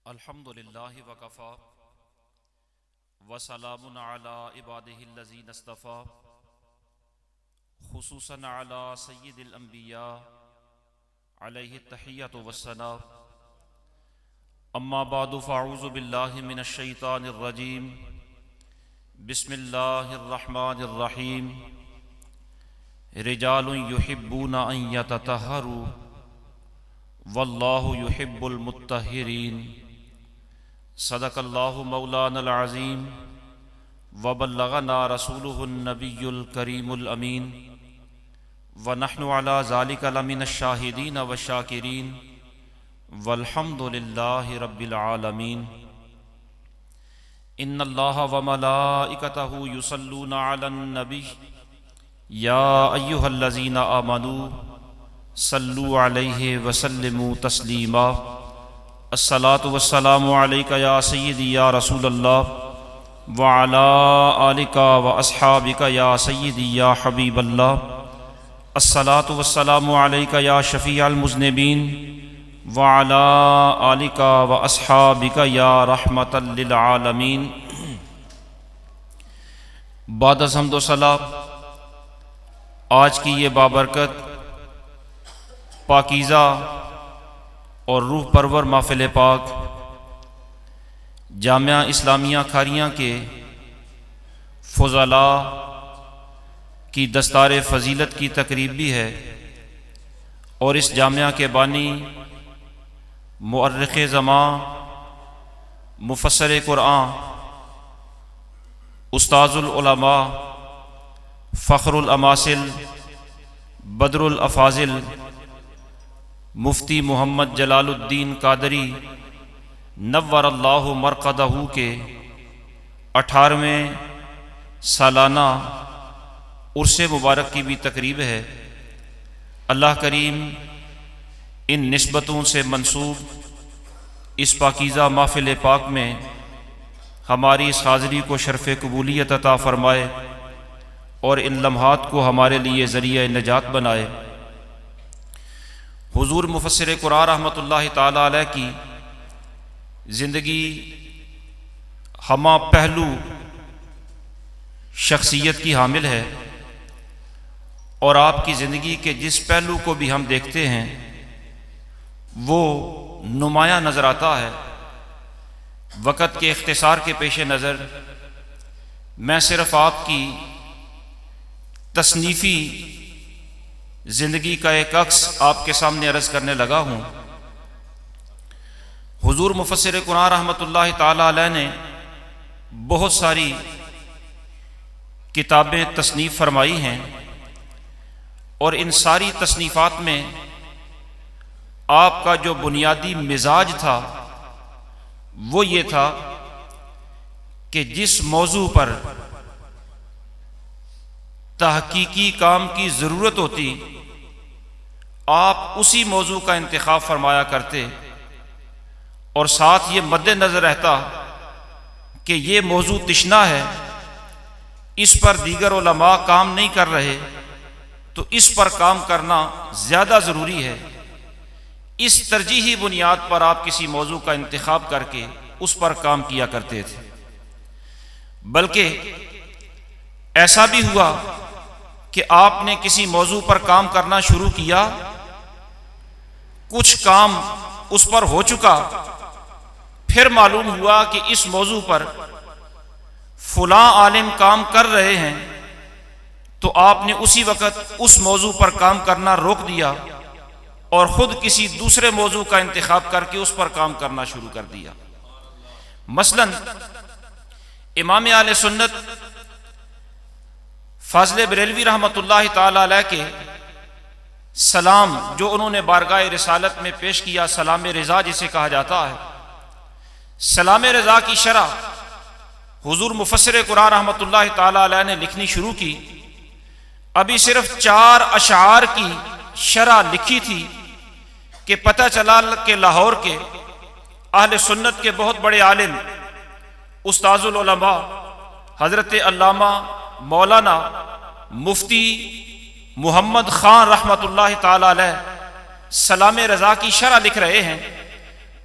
الحمد للہ وکفا وسلام علی عبادہ الذین اصطفیٰ خصوصاً علی سید الانبیاء علیہ التحیۃ والثناء اما بعد فاعوذ باللہ من الشیطان الرجیم بسم اللہ الرحمن الرحیم رجال یحبون ان یتطہروا واللہ یحب المطہرین صدق اللہ مولانا العظیم وبلغنا رسولہ النبی الکریم الامین ونحن علی ذلک لمن الشاہدین والشاکرین والحمد للہ رب العالمین ان اللہ وملائکتہ یصلون علی النبی یا ایہا الذین آمنوا صلوا علیہ وسلموا تسلیما الصلاۃ والسلام علیک یا سیدی یا رسول اللہ وعلی آلک واصحابک یا سیدی یا حبیب اللہ الصلاۃ والسلام علیک یا شفیع المذنبین وعلی آلک واصحابک یا رحمۃ للعالمین بعد از حمد و ثنا آج کی یہ بابرکت پاکیزہ اور روح پرور محفل پاک جامعہ اسلامیہ کھاریاں کے فضلاء کی دستار فضیلت کی تقریب بھی ہے، اور اس جامعہ کے بانی مؤرخ زمان مفسر قرآن استاذ العلماء فخر الاماثل بدر الافاضل مفتی محمد جلال الدین قادری نور اللہ مرقدہ کے 18ویں سالانہ عرس مبارک کی بھی تقریب ہے۔ اللہ کریم ان نسبتوں سے منسوب اس پاکیزہ محفل پاک میں ہماری اس حاضری کو شرف قبولیت عطا فرمائے اور ان لمحات کو ہمارے لیے ذریعہ نجات بنائے۔ حضور مفسر قرآن رحمۃ اللہ تعالی علیہ کی زندگی ہمہ پہلو شخصیت کی حامل ہے، اور آپ کی زندگی کے جس پہلو کو بھی ہم دیکھتے ہیں وہ نمایاں نظر آتا ہے۔ وقت کے اختصار کے پیش نظر میں صرف آپ کی تصنیفی زندگی کا ایک عکس آپ کے سامنے عرض کرنے لگا ہوں۔ حضور مفسر قرآن رحمۃ اللہ تعالی علیہ نے بہت ساری کتابیں تصنیف فرمائی ہیں، اور ان ساری تصنیفات میں آپ کا جو بنیادی مزاج تھا وہ یہ تھا کہ جس موضوع پر تحقیقی کام کی ضرورت ہوتی آپ اسی موضوع کا انتخاب فرمایا کرتے، اور ساتھ یہ مد نظر رہتا کہ یہ موضوع تشنا ہے، اس پر دیگر علماء کام نہیں کر رہے تو اس پر کام کرنا زیادہ ضروری ہے۔ اس ترجیحی بنیاد پر آپ کسی موضوع کا انتخاب کر کے اس پر کام کیا کرتے تھے۔ بلکہ ایسا بھی ہوا کہ آپ نے کسی موضوع پر کام کرنا شروع کیا، کچھ کام اس پر ہو چکا، پھر معلوم ہوا کہ اس موضوع پر فلاں عالم کام کر رہے ہیں، تو آپ نے اسی وقت اس موضوع پر کام کرنا روک دیا اور خود کسی دوسرے موضوع کا انتخاب کر کے اس پر کام کرنا شروع کر دیا۔ مثلا امام اہل سنت فاضل بریلوی رحمۃ اللہ تعالی علیہ کے سلام جو انہوں نے بارگاہ رسالت میں پیش کیا، سلام رضا جسے کہا جاتا ہے، سلام رضا کی شرح حضور مفسر قرآن رحمۃ اللہ تعالی علیہ نے لکھنی شروع کی۔ ابھی صرف 4 اشعار کی شرح لکھی تھی کہ پتہ چلا کہ لاہور کے اہل سنت کے بہت بڑے عالم استاذ العلماء حضرت علامہ مولانا مفتی محمد خان رحمۃ اللہ تعالی علیہ سلام رضا کی شرح لکھ رہے ہیں،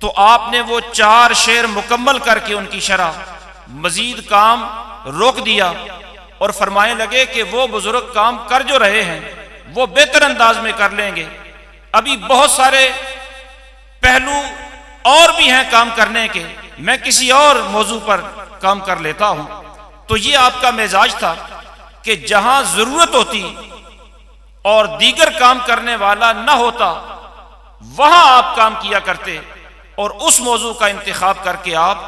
تو آپ نے وہ 4 شعر مکمل کر کے ان کی شرح مزید کام روک دیا اور فرمانے لگے کہ وہ بزرگ کام کر جو رہے ہیں وہ بہتر انداز میں کر لیں گے، ابھی بہت سارے پہلو اور بھی ہیں کام کرنے کے، میں کسی اور موضوع پر کام کر لیتا ہوں۔ تو یہ آپ کا مزاج تھا کہ جہاں ضرورت ہوتی اور دیگر کام کرنے والا نہ ہوتا وہاں آپ کام کیا کرتے اور اس موضوع کا انتخاب کر کے آپ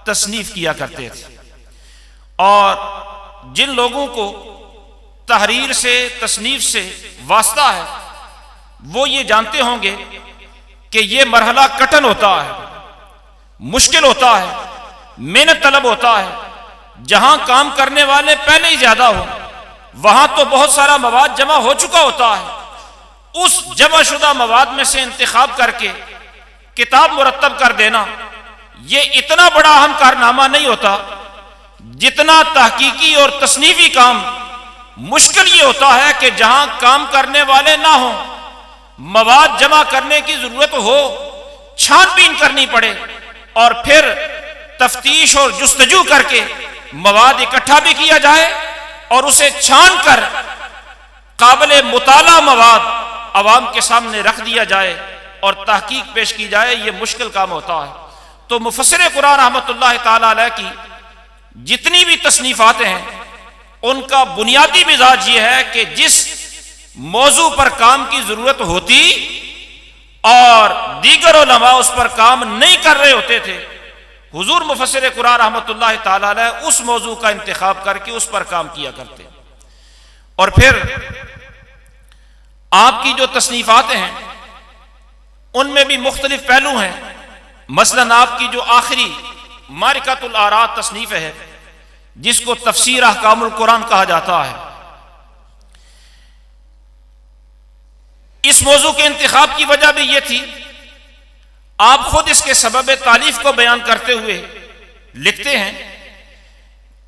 تصنیف کیا کرتے تھے۔ اور جن لوگوں کو تحریر سے تصنیف سے واسطہ ہے وہ یہ جانتے ہوں گے کہ یہ مرحلہ کٹن ہوتا ہے، مشکل ہوتا ہے، محنت طلب ہوتا ہے۔ جہاں کام کرنے والے پہلے ہی زیادہ ہو وہاں تو بہت سارا مواد جمع ہو چکا ہوتا ہے، اس جمع شدہ مواد میں سے انتخاب کر کے کتاب مرتب کر دینا یہ اتنا بڑا اہم کارنامہ نہیں ہوتا جتنا تحقیقی اور تصنیفی کام مشکل یہ ہوتا ہے کہ جہاں کام کرنے والے نہ ہوں، مواد جمع کرنے کی ضرورت ہو، چھان بین کرنی پڑے اور پھر تفتیش اور جستجو کر کے مواد اکٹھا بھی کیا جائے اور اسے چھان کر قابل مطالعہ مواد عوام کے سامنے رکھ دیا جائے اور تحقیق پیش کی جائے، یہ مشکل کام ہوتا ہے۔ تو مفسر قرآن رحمۃ اللہ تعالی علیہ کی جتنی بھی تصنیفات ہیں ان کا بنیادی مزاج یہ ہے کہ جس موضوع پر کام کی ضرورت ہوتی اور دیگر علماء اس پر کام نہیں کر رہے ہوتے تھے، حضور مفسر قرآن رحمۃ اللہ تعالی علیہ اس موضوع کا انتخاب کر کے اس پر کام کیا کرتے۔ اور پھر آپ کی جو تصنیفات ہیں ان میں بھی مختلف پہلو ہیں، مثلاً آپ کی جو آخری معرکۃ الآراء تصنیف ہے جس کو تفسیر احکام القرآن کہا جاتا ہے، اس موضوع کے انتخاب کی وجہ بھی یہ تھی، آپ خود اس کے سبب تالیف کو بیان کرتے ہوئے لکھتے ہیں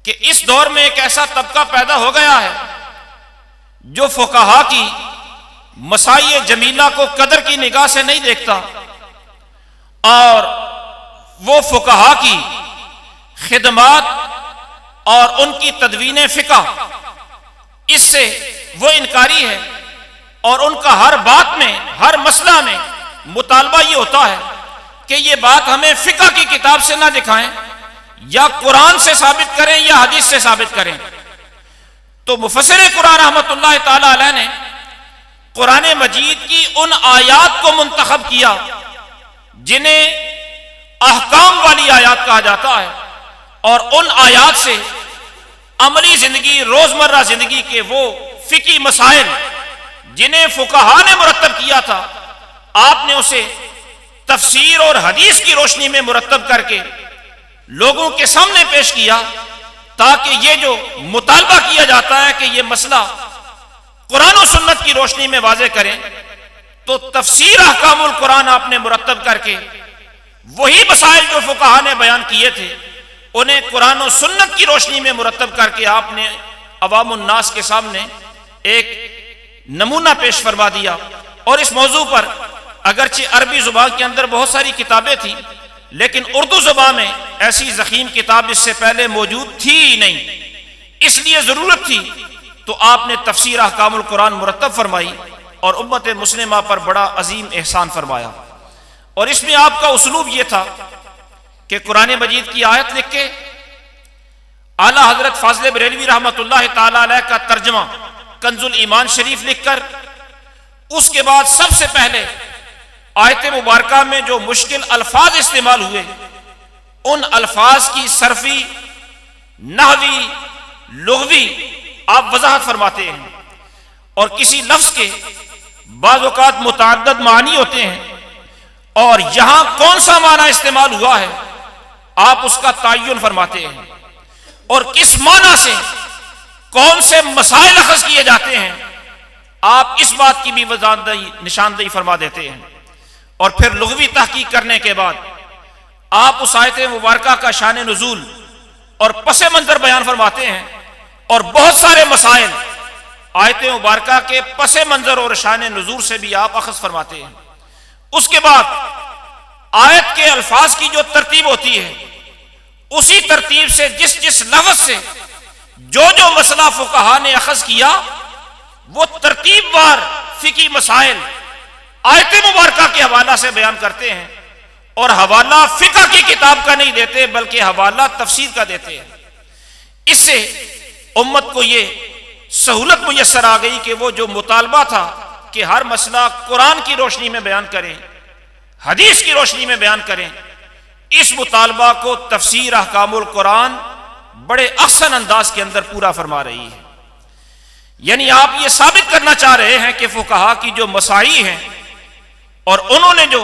کہ اس دور میں ایک ایسا طبقہ پیدا ہو گیا ہے جو فقہا کی مسائل جمیلہ کو قدر کی نگاہ سے نہیں دیکھتا اور وہ فقہا کی خدمات اور ان کی تدوین فقہ اس سے وہ انکاری ہے، اور ان کا ہر بات میں ہر مسئلہ میں مطالبہ یہ ہوتا ہے کہ یہ بات ہمیں فقہ کی کتاب سے نہ دکھائیں، یا قرآن سے ثابت کریں یا حدیث سے ثابت کریں۔ تو مفسر قرآن رحمۃ اللہ تعالی علیہ نے قرآن مجید کی ان آیات کو منتخب کیا جنہیں احکام والی آیات کہا جاتا ہے، اور ان آیات سے عملی زندگی روزمرہ زندگی کے وہ فقہی مسائل جنہیں فقہا نے مرتب کیا تھا آپ نے اسے تفسیر اور حدیث کی روشنی میں مرتب کر کے لوگوں کے سامنے پیش کیا، تاکہ یہ جو مطالبہ کیا جاتا ہے کہ یہ مسئلہ قرآن و سنت کی روشنی میں واضح کریں، تو تفسیر احکام القرآن آپ نے مرتب کر کے وہی مسائل جو فقہا نے بیان کیے تھے انہیں قرآن و سنت کی روشنی میں مرتب کر کے آپ نے عوام الناس کے سامنے ایک نمونہ پیش فرما دیا۔ اور اس موضوع پر اگرچہ عربی زبان کے اندر بہت ساری کتابیں تھیں، لیکن اردو زبان میں ایسی ضخیم کتاب اس سے پہلے موجود تھی ہی نہیں، اس لیے ضرورت تھی تو آپ نے تفسیر احکام القرآن مرتب فرمائی اور امت مسلمہ پر بڑا عظیم احسان فرمایا۔ اور اس میں آپ کا اسلوب یہ تھا کہ قرآن مجید کی آیت لکھ کے اعلیٰ حضرت فاضل بریلوی رحمۃ اللہ تعالی علیہ کا ترجمہ کنز الایمان شریف لکھ کر اس کے بعد سب سے پہلے آیت مبارکہ میں جو مشکل الفاظ استعمال ہوئے ان الفاظ کی صرفی، نحوی، لغوی آپ وضاحت فرماتے ہیں، اور کسی لفظ کے بعض اوقات متعدد معنی ہوتے ہیں اور یہاں کون سا معنی استعمال ہوا ہے آپ اس کا تعین فرماتے ہیں، اور کس معنی سے کون سے مسائل اخذ کیے جاتے ہیں آپ اس بات کی بھی نشاندہی فرما دیتے ہیں۔ اور پھر لغوی تحقیق کرنے کے بعد آپ اس آیت مبارکہ کا شان نزول اور پس منظر بیان فرماتے ہیں، اور بہت سارے مسائل آیت مبارکہ کے پس منظر اور شان نزول سے بھی آپ اخذ فرماتے ہیں۔ اس کے بعد آیت کے الفاظ کی جو ترتیب ہوتی ہے اسی ترتیب سے جس جس لفظ سے جو مسئلہ فقہا نے اخذ کیا وہ ترتیب وار فقہی مسائل آیت مبارکہ کے حوالہ سے بیان کرتے ہیں، اور حوالہ فقہ کی کتاب کا نہیں دیتے بلکہ حوالہ تفسیر کا دیتے ہیں۔ اس سے امت کو یہ سہولت میسر آ گئی کہ وہ جو مطالبہ تھا کہ ہر مسئلہ قرآن کی روشنی میں بیان کریں، حدیث کی روشنی میں بیان کریں، اس مطالبہ کو تفسیر احکام القرآن بڑے احسن انداز کے اندر پورا فرما رہی ہے۔ یعنی آپ یہ ثابت کرنا چاہ رہے ہیں کہ فقہا کی جو مسائی ہیں اور انہوں نے جو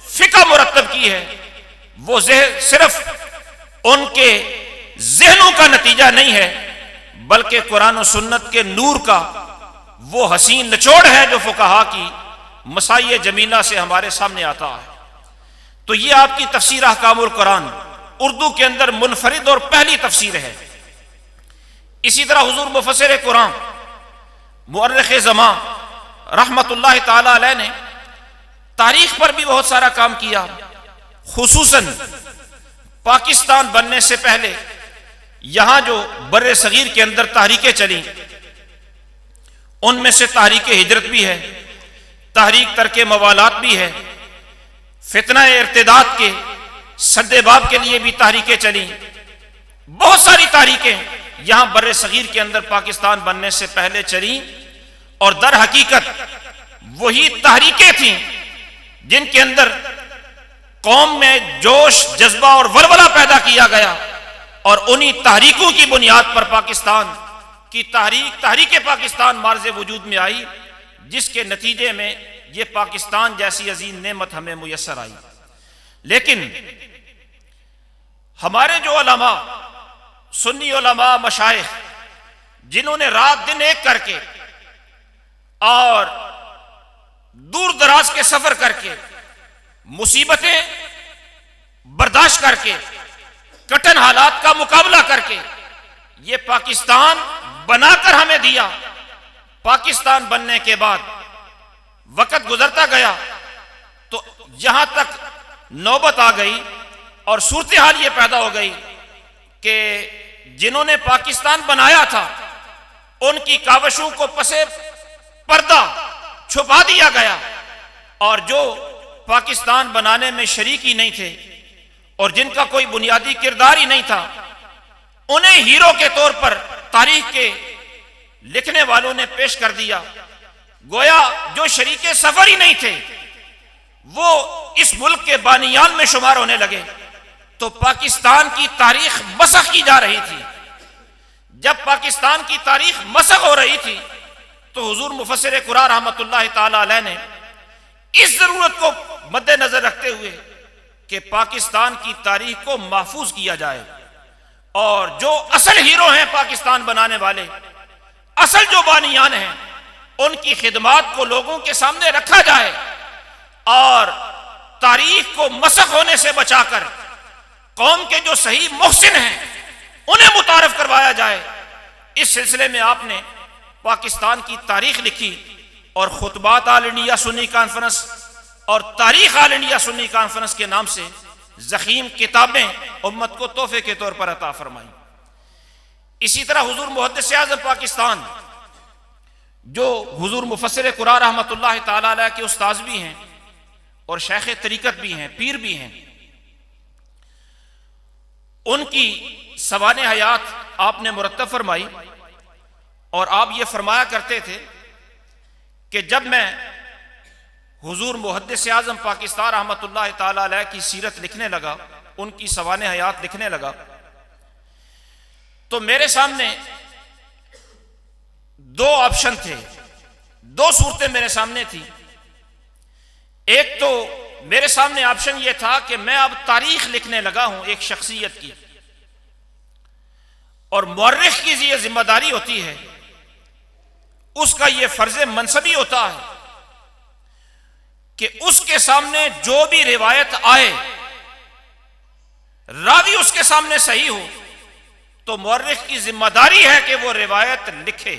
فقہ مرتب کی ہے وہ صرف ان کے ذہنوں کا نتیجہ نہیں ہے بلکہ قرآن و سنت کے نور کا وہ حسین نچوڑ ہے جو فقہا کی مسائی جمیلہ سے ہمارے سامنے آتا ہے۔ تو یہ آپ کی تفسیر احکام القرآن اردو کے اندر منفرد اور پہلی تفسیر ہے۔ اسی طرح حضور مفسر قرآن مؤرخ زمان رحمت اللہ تعالی علیہ نے تاریخ پر بھی بہت سارا کام کیا، خصوصاً پاکستان بننے سے پہلے یہاں جو بر صغیر کے اندر تحریکیں چلیں ان میں سے تحریک ہجرت بھی ہے، تحریک ترک موالات بھی ہے، فتنہ ارتداد کے سد باب کے لیے بھی تحریکیں چلیں، بہت ساری تحریکیں یہاں بر صغیر کے اندر پاکستان بننے سے پہلے چلیں، اور در حقیقت وہی تحریکیں تھیں جن کے اندر قوم میں جوش، جذبہ اور ولولہ پیدا کیا گیا، اور انہی تحریکوں کی بنیاد پر پاکستان کی تحریک پاکستان مارز وجود میں آئی، جس کے نتیجے میں یہ پاکستان جیسی عظیم نعمت ہمیں میسر آئی۔ لیکن ہمارے جو علماء، سنی علماء مشائخ، جنہوں نے رات دن ایک کر کے اور دور دراز کے سفر کر کے مصیبتیں برداشت کر کے کٹھن حالات کا مقابلہ کر کے یہ پاکستان بنا کر ہمیں دیا، پاکستان بننے کے بعد وقت گزرتا گیا تو یہاں تک نوبت آ گئی اور صورتحال یہ پیدا ہو گئی کہ جنہوں نے پاکستان بنایا تھا ان کی کاوشوں کو پسے پردہ چھپا دیا گیا، اور جو پاکستان بنانے میں شریک ہی نہیں تھے اور جن کا کوئی بنیادی کردار ہی نہیں تھا انہیں ہیرو کے طور پر تاریخ کے لکھنے والوں نے پیش کر دیا، گویا جو شریک سفر ہی نہیں تھے وہ اس ملک کے بانیان میں شمار ہونے لگے۔ تو پاکستان کی تاریخ مسخ کی جا رہی تھی۔ جب پاکستان کی تاریخ مسخ ہو رہی تھی تو حضور مفسر قرآن رحمت اللہ تعالی علیہ نے اس ضرورت کو مد نظر رکھتے ہوئے کہ پاکستان کی تاریخ کو محفوظ کیا جائے، اور جو اصل ہیرو ہیں پاکستان بنانے والے، اصل جو بانیان ہیں، ان کی خدمات کو لوگوں کے سامنے رکھا جائے اور تاریخ کو مسخ ہونے سے بچا کر قوم کے جو صحیح محسن ہیں انہیں متعارف کروایا جائے۔ اس سلسلے میں آپ نے پاکستان کی تاریخ لکھی اور خطبات آل انڈیا سنی کانفرنس اور تاریخ آل انڈیا سنی کانفرنس کے نام سے ضخیم کتابیں امت کو تحفے کے طور پر عطا فرمائیں۔ اسی طرح حضور محدث اعظم پاکستان جو حضور مفسر قرآن رحمت اللہ تعالی علیہ کے استاذ بھی ہیں اور شیخ طریقت بھی ہیں، پیر بھی ہیں، ان کی سوانح حیات آپ نے مرتب فرمائی، اور آپ یہ فرمایا کرتے تھے کہ جب میں حضور محدث اعظم پاکستان رحمت اللہ تعالی علیہ کی سیرت لکھنے لگا، ان کی سوانح حیات لکھنے لگا، تو میرے سامنے دو آپشن تھے، دو صورتیں میرے سامنے تھی۔ ایک تو میرے سامنے آپشن یہ تھا کہ میں اب تاریخ لکھنے لگا ہوں ایک شخصیت کی، اور مورخ کی یہ ذمہ داری ہوتی ہے، اس کا یہ فرض منصبی ہوتا ہے کہ اس کے سامنے جو بھی روایت آئے، راوی اس کے سامنے صحیح ہو تو مورخ کی ذمہ داری ہے کہ وہ روایت لکھے۔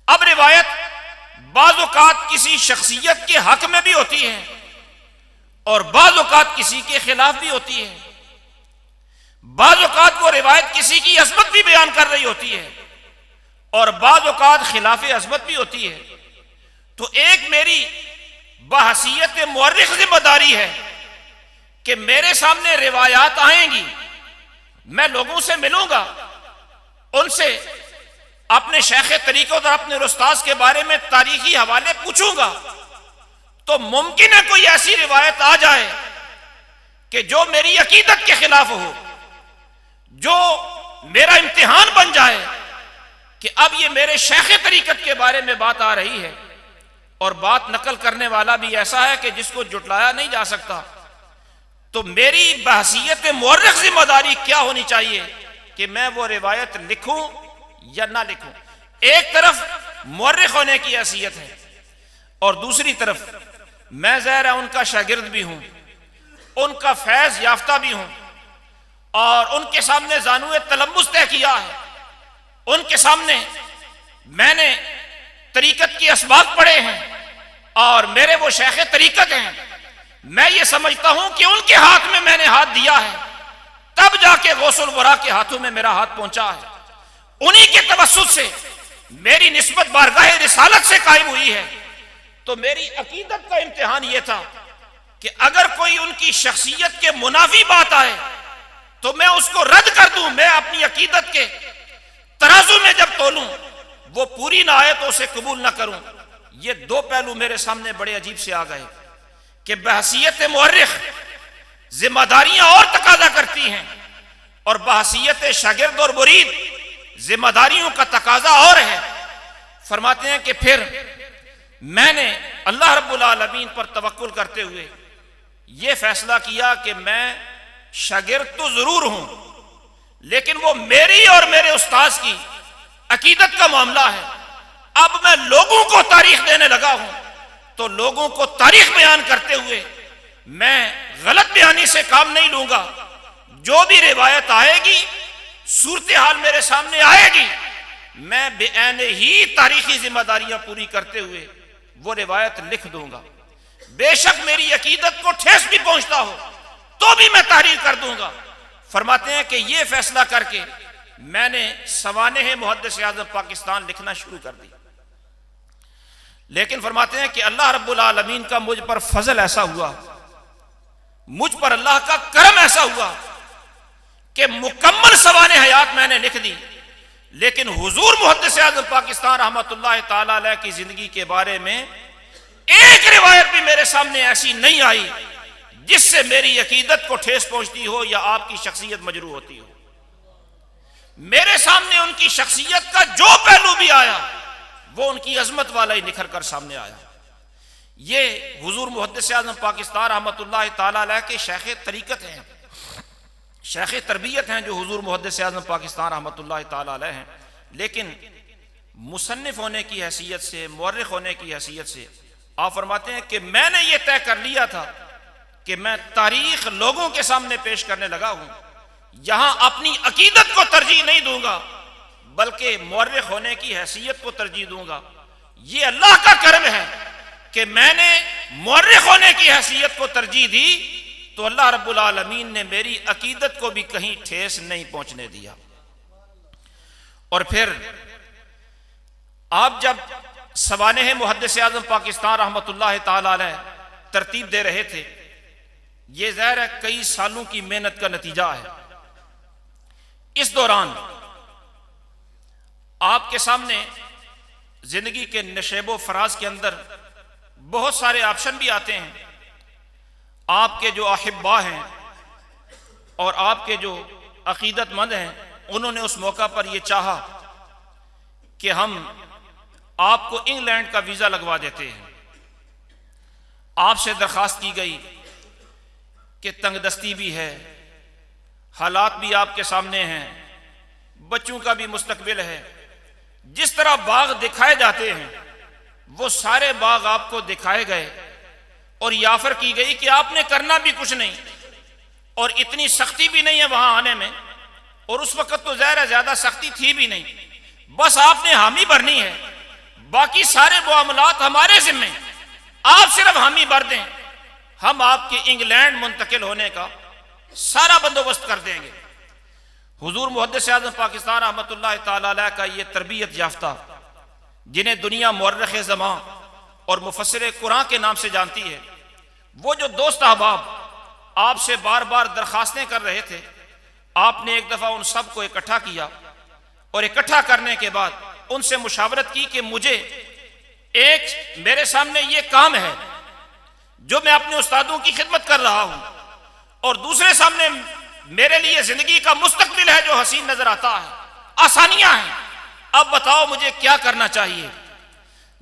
اب روایت بعض اوقات کسی شخصیت کے حق میں بھی ہوتی ہے اور بعض اوقات کسی کے خلاف بھی ہوتی ہے، بعض اوقات وہ روایت کسی کی عظمت بھی بیان کر رہی ہوتی ہے اور بعض اوقات خلاف عظمت بھی ہوتی ہے۔ تو ایک میری بحیثیت مورخ ذمہ داری ہے کہ میرے سامنے روایات آئیں گی، میں لوگوں سے ملوں گا، ان سے اپنے شیخ طریقت اور اپنے استاذ کے بارے میں تاریخی حوالے پوچھوں گا، تو ممکن ہے کوئی ایسی روایت آ جائے کہ جو میری عقیدت کے خلاف ہو، جو میرا امتحان بن جائے کہ اب یہ میرے شیخ طریقت کے بارے میں بات آ رہی ہے اور بات نقل کرنے والا بھی ایسا ہے کہ جس کو جھٹلایا نہیں جا سکتا، تو میری بحیثیت مورخ ذمہ داری کیا ہونی چاہیے کہ میں وہ روایت لکھوں یا نہ لکھوں۔ ایک طرف مورخ ہونے کی حیثیت ہے اور دوسری طرف میں ظاہر ہے ان کا شاگرد بھی ہوں، ان کا فیض یافتہ بھی ہوں اور ان کے سامنے زانوئے تلمس طے کیا ہے، ان کے سامنے میں نے طریقت کی اسباق پڑھے ہیں اور میرے وہ شیخ طریقت ہیں، میں یہ سمجھتا ہوں کہ ان کے ہاتھ میں نے ہاتھ دیا ہے تب جا کے غوث الورا کے ہاتھوں میں میرا ہاتھ پہنچا ہے، انہی کے توسط سے میری نسبت بارگاہ رسالت سے قائم ہوئی ہے۔ تو میری عقیدت کا امتحان یہ تھا کہ اگر کوئی ان کی شخصیت کے منافی بات آئے تو میں اس کو رد کر دوں، میں اپنی عقیدت کے ترازو میں جب تولوں وہ پوری نہ آئے تو اسے قبول نہ کروں۔ یہ دو پہلو میرے سامنے بڑے عجیب سے آ گئے کہ بحیثیت مورخ ذمہ داریاں اور تقاضا کرتی ہیں اور بحیثیت شاگرد اور مرید ذمہ داریوں کا تقاضا اور ہے۔ فرماتے ہیں کہ پھر میں نے اللہ رب العالمین پر توکل کرتے ہوئے یہ فیصلہ کیا کہ میں شاگرد تو ضرور ہوں لیکن وہ میری اور میرے استاذ کی عقیدت کا معاملہ ہے۔ اب میں لوگوں کو تاریخ دینے لگا ہوں تو لوگوں کو تاریخ بیان کرتے ہوئے میں غلط بیانی سے کام نہیں لوں گا، جو بھی روایت آئے گی، صورتحال میرے سامنے آئے گی، میں بے عین ہی تاریخی ذمہ داریاں پوری کرتے ہوئے وہ روایت لکھ دوں گا، بے شک میری عقیدت کو ٹھیس بھی پہنچتا ہو تو بھی میں تحریر کر دوں گا۔ فرماتے ہیں کہ یہ فیصلہ کر کے میں نے سوانح محدث اعظم پاکستان لکھنا شروع کر دی، لیکن فرماتے ہیں کہ اللہ رب العالمین کا مجھ پر فضل ایسا ہوا، مجھ پر اللہ کا کرم ایسا ہوا کہ مکمل سوانح حیات میں نے لکھ دی، لیکن حضور محدث اعظم پاکستان رحمۃ اللہ تعالی علیہ کی زندگی کے بارے میں ایک روایت بھی میرے سامنے ایسی نہیں آئی جس سے میری عقیدت کو ٹھیس پہنچتی ہو یا آپ کی شخصیت مجروح ہوتی ہو۔ میرے سامنے ان کی شخصیت کا جو پہلو بھی آیا وہ ان کی عظمت والا ہی نکھر کر سامنے آیا۔ یہ حضور محدث اعظم پاکستان رحمۃ اللہ تعالی علیہ کے شیخ طریقت ہیں، شیخ تربیت ہیں جو حضور محدث اعظم پاکستان رحمۃ اللہ تعالی علیہ ہیں، لیکن مصنف ہونے کی حیثیت سے، مورخ ہونے کی حیثیت سے آپ فرماتے ہیں کہ میں نے یہ طے کر لیا تھا کہ میں تاریخ لوگوں کے سامنے پیش کرنے لگا ہوں، یہاں اپنی عقیدت کو ترجیح نہیں دوں گا بلکہ مورخ ہونے کی حیثیت کو ترجیح دوں گا۔ یہ اللہ کا کرم ہے کہ میں نے مورخ ہونے کی حیثیت کو ترجیح دی تو اللہ رب العالمین نے میری عقیدت کو بھی کہیں ٹھیس نہیں پہنچنے دیا۔ اور پھر آپ جب سوانح محدث اعظم پاکستان رحمۃ اللہ تعالی علیہ ترتیب دے رہے تھے، یہ ظاہر ہے کئی سالوں کی محنت کا نتیجہ ہے۔ اس دوران آپ کے سامنے زندگی کے نشیب و فراز کے اندر بہت سارے آپشن بھی آتے ہیں۔ آپ کے جو احبا ہیں اور آپ کے جو عقیدت مند ہیں انہوں نے اس موقع پر یہ چاہا کہ ہم آپ کو انگلینڈ کا ویزا لگوا دیتے ہیں۔ آپ سے درخواست کی گئی کہ تنگ دستی بھی ہے، حالات بھی آپ کے سامنے ہیں، بچوں کا بھی مستقبل ہے، جس طرح باغ دکھائے جاتے ہیں وہ سارے باغ آپ کو دکھائے گئے اور یہ آفر کی گئی کہ آپ نے کرنا بھی کچھ نہیں اور اتنی سختی بھی نہیں ہے وہاں آنے میں، اور اس وقت تو ظاہر ہے زیادہ سختی تھی بھی نہیں، بس آپ نے حامی بھرنی ہے، باقی سارے معاملات ہمارے ذمہ، آپ صرف حامی بھر دیں، ہم آپ کے انگلینڈ منتقل ہونے کا سارا بندوبست کر دیں گے۔ حضور محدث اعظم پاکستان رحمۃ اللہ تعالی علیہ کا یہ تربیت یافتہ، جنہیں دنیا مورخ زمان اور مفسر قرآن کے نام سے جانتی ہے، وہ جو دوست احباب آپ سے بار بار درخواستیں کر رہے تھے، آپ نے ایک دفعہ ان سب کو اکٹھا کیا، اور اکٹھا کرنے کے بعد ان سے مشاورت کی کہ مجھے ایک میرے سامنے یہ کام ہے جو میں اپنے استادوں کی خدمت کر رہا ہوں، اور دوسرے سامنے میرے لیے زندگی کا مستقبل ہے جو حسین نظر آتا ہے، آسانیاں ہیں، اب بتاؤ مجھے کیا کرنا چاہیے۔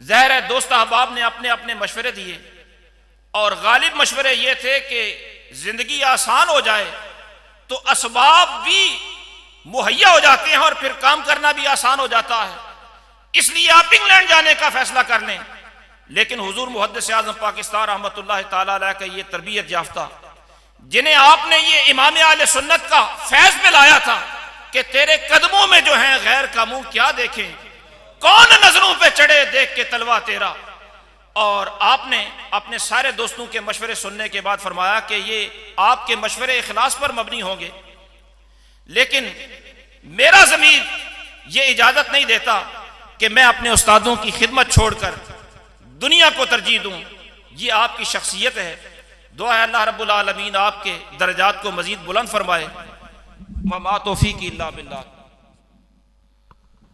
ظاہر ہے دوست احباب نے اپنے اپنے مشورے دیے، اور غالب مشورے یہ تھے کہ زندگی آسان ہو جائے تو اسباب بھی مہیا ہو جاتے ہیں اور پھر کام کرنا بھی آسان ہو جاتا ہے، اس لیے آپ انگلینڈ جانے کا فیصلہ کر لیں۔ لیکن حضور محدث اعظم پاکستان رحمۃ اللہ تعالی علیہ کا یہ تربیت یافتہ، جنہیں آپ نے یہ امام اہل سنت کا فیض پہ لایا تھا کہ تیرے قدموں میں جو ہیں غیر کا منہ کیا دیکھیں، کون نظروں پہ چڑھے دیکھ کے تلوا تیرا۔ اور آپ نے اپنے سارے دوستوں کے مشورے سننے کے بعد فرمایا کہ یہ آپ کے مشورے اخلاص پر مبنی ہوں گے، لیکن میرا ضمیر یہ اجازت نہیں دیتا کہ میں اپنے استادوں کی خدمت چھوڑ کر دنیا کو ترجیح دوں۔ یہ آپ کی شخصیت ہے، دعا ہے اللہ رب العالمین آپ کے درجات کو مزید بلند فرمائے۔ وما توفیقی الا باللہ۔